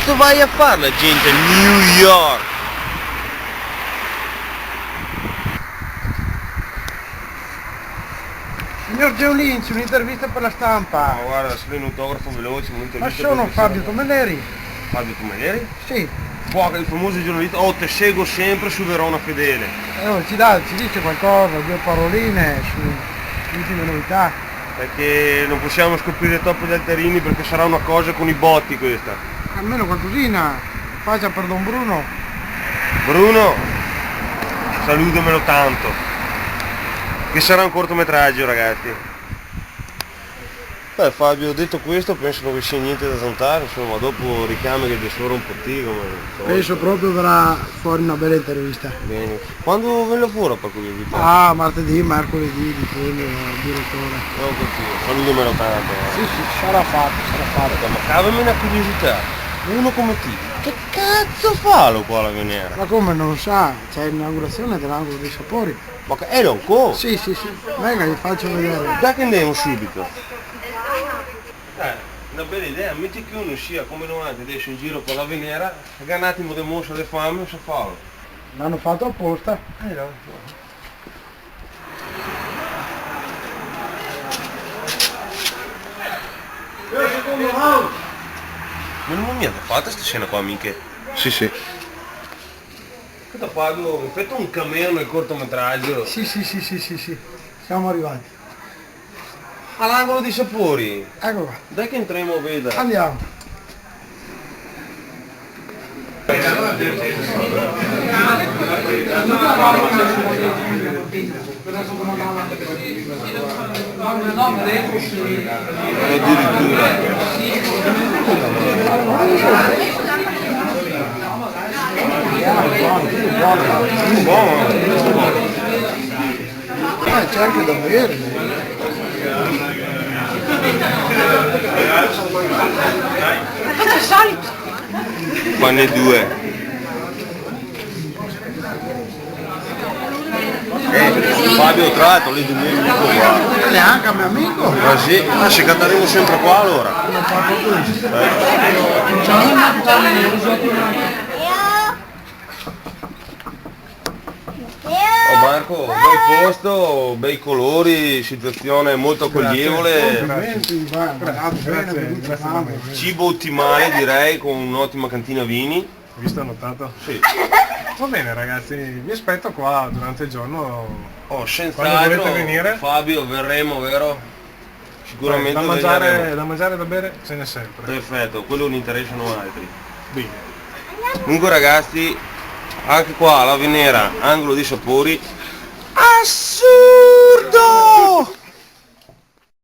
cazzo vai a fare la gente a New York? Signor Geo Lynch, un'intervista per la stampa. Ma guarda, solo un autografo veloce, un'intervista. Ma sono Fabio Tomeneri. Fabio Tomeneri? Sì. Fuoco, il famoso giornalista, oh te seguo sempre su Verona Fedele. Ci dice qualcosa, due paroline sulle ultime novità. Perché non possiamo scoprire troppo gli alterini perché sarà una cosa con i botti questa. Almeno qualcosina, faccia per Don Bruno. Bruno, salutamelo tanto. Che sarà un cortometraggio, ragazzi. Beh Fabio, detto questo penso non vi sia niente da contare, insomma dopo richiami che tesoro un pottigo, ma Penso proprio verrà fuori una bella intervista. bene. Quando ve lo fuori per curiosità? Ah, martedì, mercoledì, dipende dal direttore. Non continuo, salutamelo tanto. Sì, sarà fatto. Ma cavami una curiosità, uno come te, che cazzo fa lo qua alla Venera? Ma come non lo sa, c'è l'inaugurazione dell'angolo dei sapori. Ma che è un co? Sì, venga, gli faccio vedere. Dai che andiamo subito. Una bella idea, metti che uno sia come noi adesso in giro per la Venera, che un attimo di moscia di fame non sa farlo. L'hanno fatto apposta. No. Ma non mi ha fatto questa scena qua, amiche? Sì. Cosa Fabio, mi fatto un cameo nel cortometraggio. Sì. Siamo arrivati. All'angolo dei sapori. Ecco qua. Dai che entriamo a vedere. Andiamo. Addirittura. Buono. C'è anche da bere. Fanne due. Fabio tra l'altro lì di me qua. Neanche a mio amico. Ma sì, ma se canteremo sempre qua allora. Oh Marco, bel posto, bei colori, situazione molto accoglievole, Complimenti, grazie. cibo ottimale direi, con un'ottima cantina vini. Visto, annotato? Sì. Va bene ragazzi, vi aspetto qua durante il giorno. Oh, Quando senz'altro volete venire? Fabio, verremo, vero? Sicuramente Da veniamo. mangiare e da bere ce n'è sempre. Perfetto, quello non interessano altri. Bene. Comunque ragazzi, anche qua alla Venera, angolo dei sapori, assurdo!